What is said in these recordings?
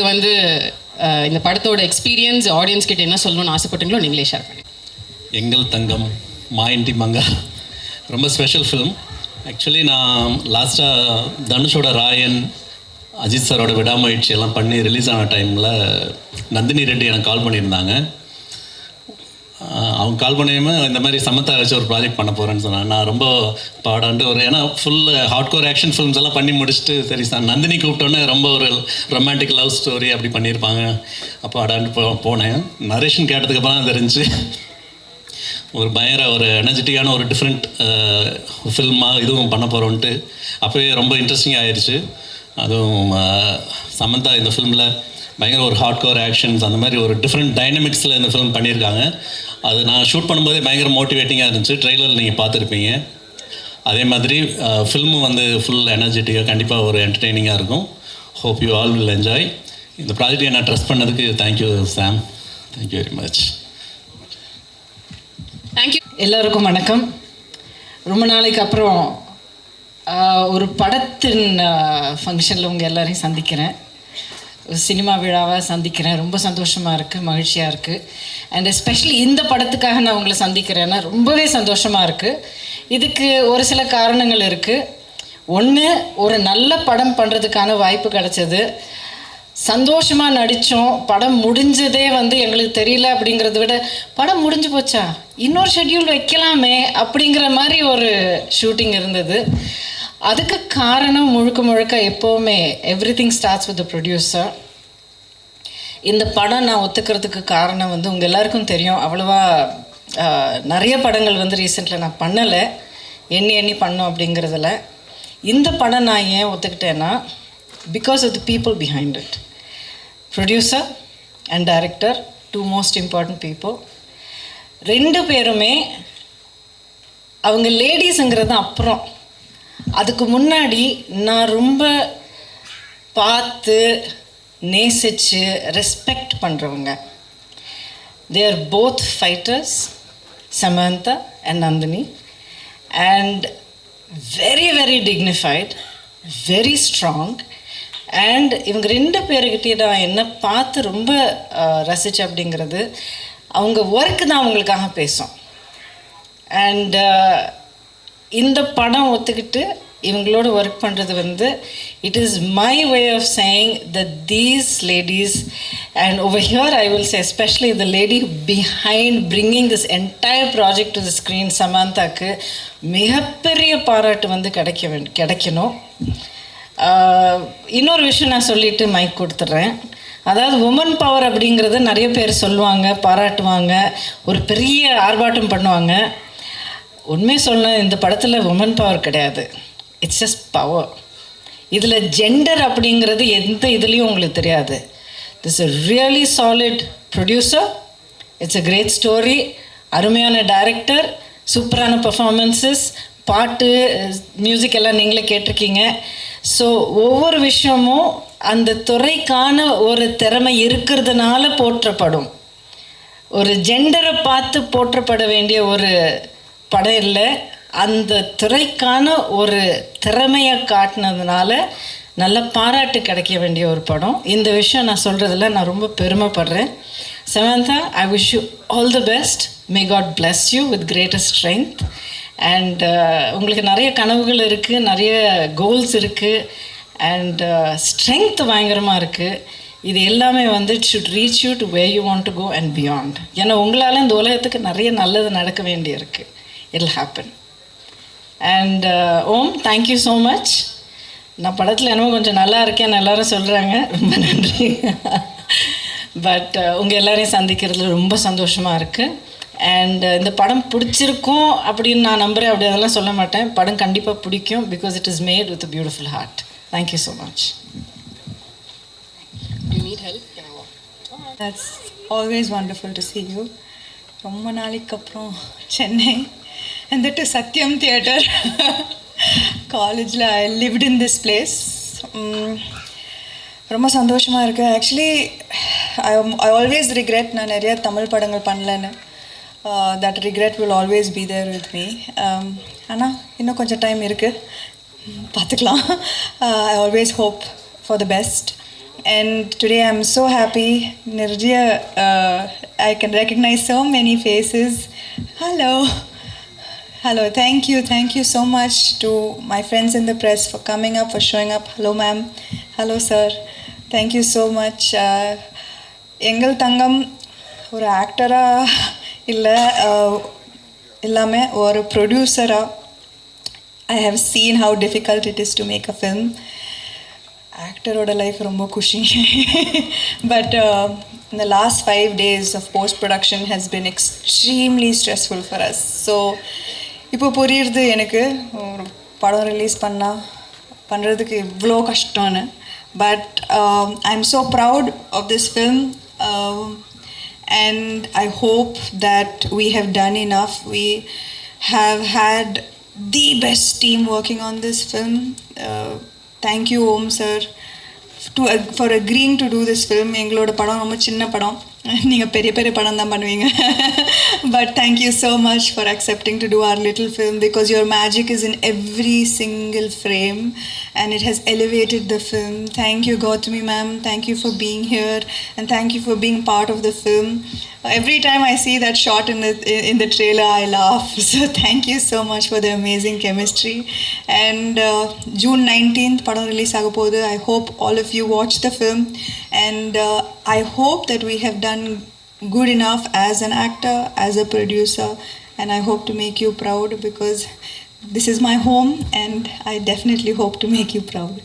வந்து இந்த படத்தோட எக்ஸ்பீரியன்ஸ் ஆடியன்ஸ் கிட்ட என்ன சொல்லணும்னு ஆசைப்பட்டீங்களோ நீங்களே ஷேர் பண்ணி. எங்கள் தங்கம் மாயின்டி மங்கா ரொம்ப ஸ்பெஷல் ஃபிலிம். ஆக்சுவலி நான் லாஸ்ட்டாக தனுஷோட ராயன், அஜித் சாரோட விடாமுயற்சி எல்லாம் பண்ணி ரிலீஸ் ஆன டைமில் நந்தினி ரெட்டி எனக்கு கால் பண்ணியிருந்தாங்க. அவங்க கால் பண்ணியுமே இந்த மாதிரி சமத்தா வச்சு ஒரு ப்ராஜெக்ட் பண்ண போகிறேன்னு சொன்னாங்க. நான் ரொம்ப பாடாண்டு ஒரு ஏன்னா ஃபுல் ஹார்ட்கோர் ஆக்ஷன் ஃபிலிம்ஸ் எல்லாம் பண்ணி முடிச்சுட்டு சரி சார் நந்தினி கூப்பிட்டோன்னே ரொம்ப ஒரு ரொமான்டிக் லவ் ஸ்டோரி அப்படி பண்ணியிருப்பாங்க. அப்போ ஆடாண்டு போனேன். நரேஷன் கேட்டதுக்கப்புறம் தான் தெரிஞ்சு ஒரு பயங்கர ஒரு எனர்ஜெட்டிக்கான ஒரு டிஃப்ரெண்ட் ஃபில்மாக இதுவும் பண்ண போகிறோன்ட்டு அப்போவே ரொம்ப இன்ட்ரெஸ்டிங் ஆயிடுச்சு. அதுவும் சமந்தா இந்த ஃபிலிமில் பயங்கர ஒரு ஹார்ட்கோர் ஆக்ஷன்ஸ் அந்த மாதிரி ஒரு டிஃப்ரெண்ட் டைனமிக்ஸில் இந்த ஃபிலிம் பண்ணியிருக்காங்க. அது நான் ஷூட் பண்ணும்போதே பயங்கர மோட்டிவேட்டிங்காக இருந்துச்சு. ட்ரெய்லரில் நீங்கள் பார்த்துருப்பீங்க. அதே மாதிரி ஃபில்மும் வந்து ஃபுல் எனர்ஜெட்டிக்காக கண்டிப்பாக ஒரு என்டர்டெய்னிங்காக இருக்கும். Hope you all will enjoy. இந்த ப்ராஜெக்டை நான் ட்ரஸ்ட் பண்ணதுக்கு thank you Sam. Thank you very much. Thank you. எல்லோருக்கும் வணக்கம். ரொம்ப நாளைக்கு அப்புறம் ஒரு படத்தின் ஃபங்க்ஷனில் உங்கள் எல்லோரையும் சந்திக்கிறேன். சினிமா விழாவை சந்திக்கிறேன். ரொம்ப சந்தோஷமாக இருக்குது, மகிழ்ச்சியாக இருக்குது. அண்ட் எஸ்பெஷலி இந்த படத்துக்காக நான் உங்களை சந்திக்கிறேன்னா ரொம்பவே சந்தோஷமாக இருக்குது. இதுக்கு ஒரு சில காரணங்கள் இருக்குது. ஒன்று, ஒரு நல்ல படம் பண்ணுறதுக்கான வாய்ப்பு கிடச்சது. சந்தோஷமாக நடித்தோம். படம் முடிஞ்சதே வந்து எங்களுக்கு தெரியல அப்படிங்கிறத விட படம் முடிஞ்சு போச்சா, இன்னொரு ஷெட்யூல் வைக்கலாமே அப்படிங்கிற மாதிரி ஒரு ஷூட்டிங் இருந்தது. அதுக்கு காரணம் முழுக்க எப்போவுமே everything starts with the producer. இந்த படம் நான் ஒத்துக்கிறதுக்கு காரணம் வந்து உங்கள் எல்லாருக்கும் தெரியும். அவ்வளோவா நிறைய படங்கள் வந்து ரீசெண்டில் நான் பண்ணலை, எண்ணி பண்ணோம் அப்படிங்கிறதுல. இந்த படம் நான் ஏன் ஒத்துக்கிட்டேன்னா because of the people behind it. Producer and director, two most important people. ரெண்டு பேருமே அவங்க லேடிஸுங்கிறது அப்புறம். அதுக்கு முன்னாடி நான் ரொம்ப பார்த்து நேசித்து ரெஸ்பெக்ட் பண்ணுறவங்க. They are both fighters, Samantha and Nandini, and very very dignified, very strong. And இவங்க ரெண்டு பேர்கிட்டே நான் என்ன பார்த்து ரொம்ப ரசித்தேன் அப்படிங்கிறது அவங்க ஒர்க்கு தான் அவங்களுக்காக பேசும். அண்ட் இந்த படம் ஒத்துக்கிட்டு இவங்களோட ஒர்க் பண்ணுறது வந்து it is my way of saying that these ladies and over here I will say especially the lady behind bringing this entire project to the screen, சமந்தாக்கு மிகப்பெரிய பாராட்டு வந்து கிடைக்கணும். இன்னொரு விஷயம் நான் சொல்லிவிட்டு மைக் கொடுத்துட்றேன். அதாவது உமன் பவர் அப்படிங்கிறத நிறைய பேர் சொல்லுவாங்க, பாராட்டுவாங்க, ஒரு பெரிய ஆர்ப்பாட்டம் பண்ணுவாங்க. உண்மை சொல்ல இந்த படத்தில் உமன் பவர் கிடையாது, இட்ஸ் ஜஸ்ட் பவர். இதில் ஜெண்டர் அப்படிங்கிறது எந்த இதுலேயும் உங்களுக்கு தெரியாது. This a really solid producer, it's a great story, அருமையான டைரக்டர், சூப்பரான பர்ஃபார்மன்ஸஸ், பாட்டு, மியூசிக் எல்லாம் நீங்களே கேட்டிருக்கீங்க. ஸோ ஒவ்வொரு விஷயமும் அந்த துறைக்கான ஒரு திறமை இருக்கிறதுனால போற்றப்படும். ஒரு ஜெண்டரை பார்த்து போற்றப்பட வேண்டிய ஒரு படம் இல்லை, அந்த துறைக்கான ஒரு திறமையை காட்டினதுனால நல்ல பாராட்டு கிடைக்க வேண்டிய ஒரு படம். இந்த விஷயம் நான் சொல்கிறதுல நான் ரொம்ப பெருமைப்படுறேன். Samantha, I wish you all the best. May God bless you with greatest strength. And உங்களுக்கு நிறைய கனவுகள் இருக்குது, நிறைய கோல்ஸ் இருக்குது, அண்ட் ஸ்ட்ரென்த் பயங்கரமாக இருக்குது. இது எல்லாமே வந்து it should reach you to where you want to go and beyond. ஏன்னா உங்களால் இந்த உலகத்துக்கு நிறைய நல்லது நடக்க வேண்டியிருக்கு. it'll happen. And Om, thank you so much. நான் படத்தில் என்னமோ கொஞ்சம் நல்லா இருக்கேன்னு எல்லாரும் சொல்கிறாங்க, ரொம்ப நன்றி. பட் உங்கள் எல்லாரையும் சந்திக்கிறதுல ரொம்ப சந்தோஷமாக இருக்குது. அண்ட் இந்த படம் பிடிச்சிருக்கும் அப்படின்னு நான் நம்புகிறேன். அப்படி அதெல்லாம் சொல்ல மாட்டேன். படம் கண்டிப்பாக பிடிக்கும் because it is made with a beautiful heart. Thank you so much. You need help? That's always wonderful to see you. ரொம்ப நாளைக்கு அப்புறம் Chennai, and that is Satyam Theatre. காலேஜில் ஐ லிவ்ட் இன் திஸ் பிளேஸ். ரொம்ப சந்தோஷமாக இருக்குது. ஆக்சுவலி ஐ ஆல்வேஸ் ரிக்ரெட் நான் நிறைய தமிழ் படங்கள் பண்ணலன்னு. That regret will always be there with me. ஆனால் இன்னும் கொஞ்சம் டைம் இருக்குது, பார்த்துக்கலாம். I always hope for the best. And today I'm so happy. Nirjya, I can recognize so many faces. Hello. Hello, thank you so much to my friends in the press for coming up, for showing up. Hello, ma'am. Hello, sir. Thank you so much. எங்கள் தங்கம் ஒரு ஆக்டராக இல்லை இல்லாமல் ஒரு ப்ரொடியூசராக I have seen how difficult it is to make a film. ஆக்டரோட life ரொம்ப குஷி but in the last 5 days of post-production has been extremely stressful for us. So இப்போ புரியுறது எனக்கு ஒரு படம் ரிலீஸ் பண்ணுறதுக்கு இவ்வளோ கஷ்டம்னு. But I am so proud of this film and I hope that we have done enough. We have had the best team working on this film. Thank you, Om sir, for agreeing to do this film. எங்களோட படம் ரொம்ப சின்ன படம், நீங்கள் பெரிய பெரிய படம் தான் பண்ணுவீங்க. But thank you so much for accepting to do our little film, because your magic is in every single frame and it has elevated the film. Thank you, Gautami ma'am. Thank you for being here and thank you for being part of the film. Every time I see that shot in the trailer, I laugh. So thank you so much for the amazing chemistry. And June 19th, padam release agapodhu. I hope all of you watch the film, and I hope that we have done good enough as an actor, as a producer, and I hope to make you proud, because this is my home and I definitely hope to make you proud.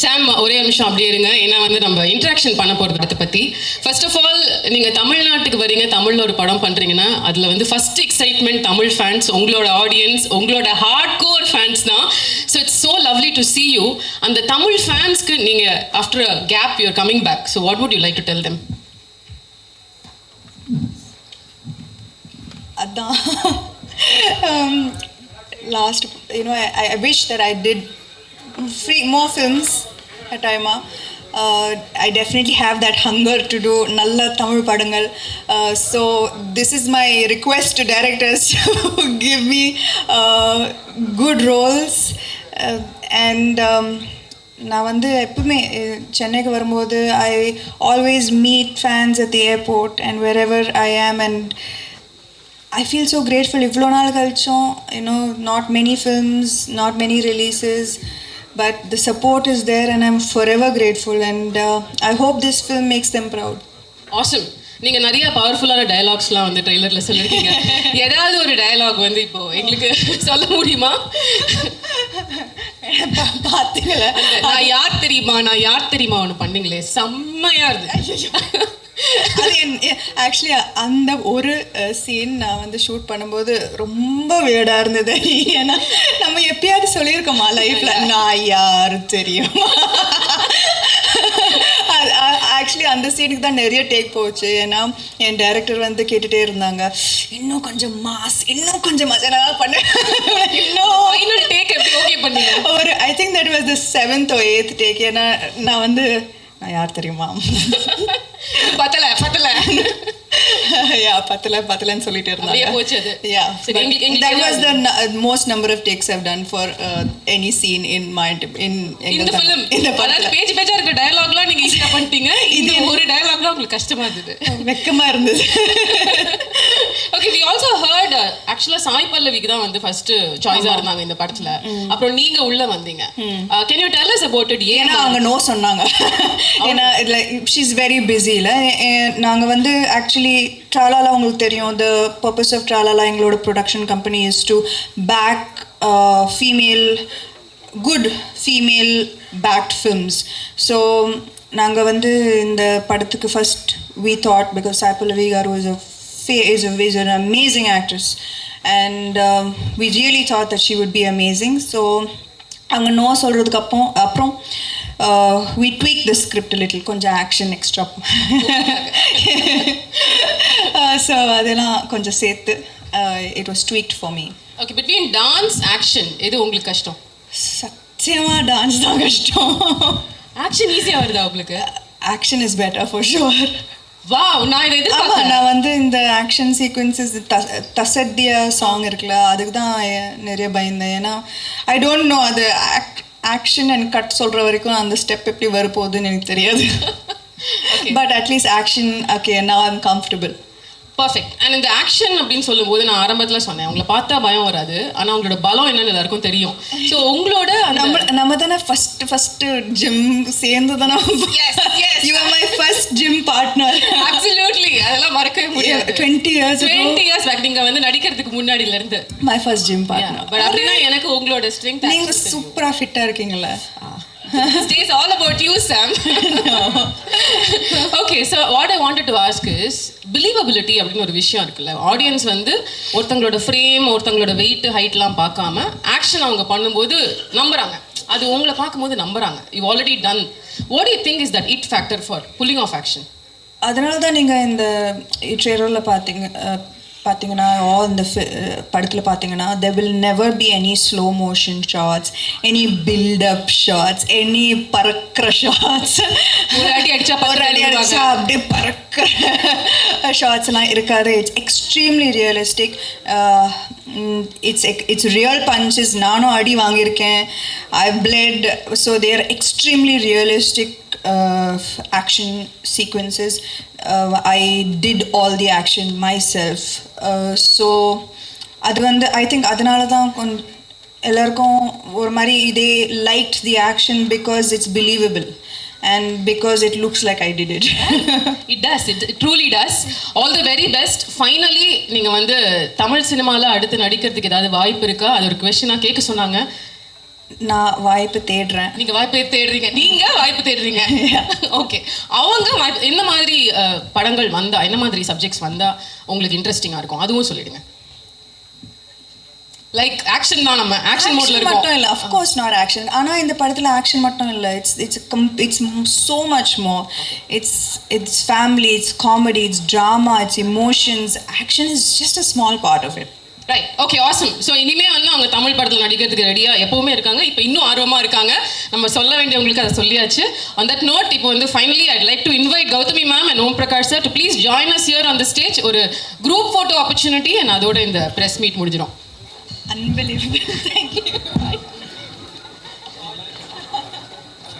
சாம், ஒரே நிமிஷம் அப்படியே இருங்க. ஏன்னா வந்து நம்ம interaction பண்ண போகிறது அதை பற்றி. ஃபர்ஸ்ட் ஆஃப் ஆல், நீங்கள் தமிழ்நாட்டுக்கு வரீங்க, தமிழில் ஒரு படம் பண்ணுறீங்கன்னா அதில் வந்து ஃபர்ஸ்ட் எக்ஸைட்மெண்ட் தமிழ் ஃபேன்ஸ், உங்களோட ஆடியன்ஸ், உங்களோட ஹார்ட் கோர் ஃபேன்ஸ் தான். So it's so lovely to see you. அந்த தமிழ் ஃபேன்ஸ்க்கு நீங்கள் after a gap you're coming back, so what would you like to tell them? அதான் last I wish that I did more films at Aima. I definitely have that hunger to do nalla Tamil padangal. So this is my request to directors to give me good roles. And நான் வந்து எப்பவுமே சென்னைக்கு வரும்போது I always meet fans at the airport and wherever I am, and I feel so grateful. இவ்வளோ நாள் கழிச்சோம், not many films, not many releases, but the support is there and I'm forever grateful, and I hope this film makes them proud. Awesome. நீங்கள் நிறைய பவர்ஃபுல்லான டயலாக்ஸ்லாம் வந்து ட்ரெய்லரில் சொல்லியிருக்கீங்க. ஏதாவது ஒரு டயலாக் வந்து இப்போ எங்களுக்கு சொல்ல முடியுமா? பார்த்தீங்களா, நான் யார் தெரியுமா ஒன்று பண்ணீங்களே, செம்மையாக இருந்தது. அது ஆக்சுவலி அந்த ஒரு சீன் நான் வந்து ஷூட் பண்ணும்போது ரொம்ப வேடாக இருந்தது. ஏன்னா நம்ம எப்பயாவது சொல்லியிருக்கோமா லைஃப்ல, நான் யார் தெரியுமா? ஆக்சுவலி அந்த சீனுக்கு தான் நிறைய டேக் போச்சு. ஏன்னா என் டைரக்டர் வந்து கேட்டுகிட்டே இருந்தாங்க, இன்னும் கொஞ்சம் மாஸ், இன்னும் கொஞ்சம் மசாலா பண்ண, இன்னும் டேக் எப்படி ஓகே பண்ணீங்க? ஒரு I think that was the 7th or 8th take. ஏன்னா நான் வந்து நான் யார் தெரியுமா, பத்தல பத்தலன்னு சொல்லிட்டு இருந்தாங்க. That was the most number of takes I've done for any scene in the film. அதாவது பேஜா இருக்க டயலாக்லாம் நீங்க ஈஸியா பண்ணிட்டீங்க. இந்த ஒரு டயலாக்லாம் உங்களுக்கு கஷ்டமா இருந்தது, வெக்கமா இருந்தது. Okay, we also heard actually Sai பல்லவிக்கு தான் வந்து ஃபர்ஸ்ட் சாய்ஸா இருந்தாங்க இந்த படத்துல. அப்புறம் நீங்க உள்ள வந்தீங்க. Can you tell us about it? ஏன்னா அவங்க நோ சொன்னாங்க. ஏன்னா she is very busy இல்ல. நாங்க வந்து ஆக்சுவலி ட்ராலாலா உங்களுக்கு தெரியும், the purpose of ட்ராலாலா எங்களோட production company is to back good female backed films. So நாங்கள் வந்து இந்த படத்துக்கு first we thought, because Sai Pallavi garu is an amazing actress, and we really thought that she would be amazing. So அவங்க no சொல்கிறதுக்கு அப்புறம் we tweaked the script a little, கொஞ்சம் action extra. So அதெல்லாம் கொஞ்சம் சேர்த்து it was tweaked for me. Okay, between dance action எது உங்களுக்கு கஷ்டம்? சத்தியமா டான்ஸ் தான் கஷ்டம். ஆக்ஷன் ஈஸியாக வருதா உங்களுக்கு? Action is better for sure. Wow, நான் இதை எதிர்பார்க்கல. நான் வந்து இந்த ஆக்ஷன் சீக்வன்சஸ் தசத்திய சாங் இருக்குல்ல, அதுக்கு தான் நிறைய பயந்தேன். ஏன்னா ஐ டோன்ட் நோ, அது ஆக்ஷன் அண்ட் கட் சொல்கிற வரைக்கும் அந்த ஸ்டெப் எப்படி வரப்போகுதுன்னு எனக்கு தெரியாது. But at least action okay now I am comfortable. Perfect. And இந்த ஆக்ஷன் அப்படின்னு சொல்லும்போது நான் ஆரம்பத்தில் சொன்னேன், உங்களை பார்த்தா பயம் வராது, ஆனால் உங்களோட பலம் என்னன்னு எல்லாருக்கும் தெரியும். ஸோ உங்களோட நம்ம தானே ஃபர்ஸ்ட் ஜிம் சேர்ந்து தானே. You are my first gym partner. Absolutely, அதெல்லாம் மறக்கவே முடியாது. 20 years பேக் நீங்க வந்து நடிக்கிறதுக்கு முன்னாடில இருந்து my first gym partner. But அப்படின்னா எனக்கு உங்களோட ஸ்ட்ரெங்த் நீங்க சூப்பரா ஃபிட்டா இருக்கீங்களா? This is all about you, Sam. Okay, so what I wanted to ask is believability அப்படின்னு ஒரு விஷயம் இருக்குல்ல. ஆடியன்ஸ் வந்து ஒருத்தங்களோட ஃப்ரேம், ஒருத்தங்களோட வெயிட், ஹைட்லாம் பார்க்காம ஆக்ஷன் அவங்க பண்ணும்போது நம்புறாங்க. அது உங்களை பார்க்கும்போது நம்புறாங்க. You already done. What do you think is that it factor for pulling off action? அதனால தான் நீங்கள் இந்த ட்ரெய்லரில் பார்த்தீங்கன்னா இந்த படத்தில் பார்த்தீங்கன்னா there will never be any slow motion shots, any build up shots, any பறக்கிற shots. ஒரு அடி அடிச்சா அப்படியே பறக்கிற ஷார்ட்ஸ்லாம் இருக்காது. It's extremely realistic. It's real punches. நானும் அடி வாங்கியிருக்கேன். I blood. So they are extremely realistic action sequences. I did all the action myself. So அது வந்து ஐ திங்க் அதனால தான் எல்லாருக்கும் ஒரு மாதிரி இதே like the action because it's believable and because it looks like I did it. It does. It truly does. All the very best. Finally நீங்க வந்து தமிழ் சினிமால அடுத்து நடிக்கிறதுக்கு ஏதாவது வாய்ப்பு இருக்கா? அது ஒரு क्वेश्चन கேட்க சொன்னாங்க. நான் வாய்ப்பு தேடுறேன். நீங்க வாய்ப்பு தேடுறீங்க. நீங்க வாய்ப்பு தேடுறீங்க. ஓகே. அவங்க என்ன மாதிரி படங்கள் வந்தா, என்ன மாதிரி சப்ஜெக்ட்ஸ் வந்தா உங்களுக்கு இன்ட்ரெஸ்டிங்கா இருக்கும் அதுவும் சொல்லிடுங்க. லைக் ஆக்ஷன் தான், நம்ம ஆக்ஷன் மோட்ல இருக்கோம். மட்டும் இல்ல, of course not action. ஆனா இந்த படத்துல ஆக்ஷன் மட்டும் இல்ல. It's so much more. It's family, it's comedy, it's drama, it's emotions. Action is just a small part of it. Right. Okay, awesome. So இனிமே வந்து அவங்க தமிழ் படத்தில் நடிக்கிறதுக்கு ரெடியாக எப்போவுமே இருக்காங்க. இப்போ இன்னும் ஆர்வமாக இருக்காங்க. நம்ம சொல்ல வேண்டியவங்களுக்கு அதை சொல்லியாச்சு. ஆன் தட் நோட், இப்போ வந்து finally I'd like to invite Gautami ma'am and Om Prakash sir to please join us here on the stage. ஒரு குரூப் ஃபோட்டோ ஆப்பர்ச்சுனிட்டி அண்ட் அதோட இந்த ப்ரெஸ் மீட் முடிஞ்சிடும். Unbelievable. Thank you.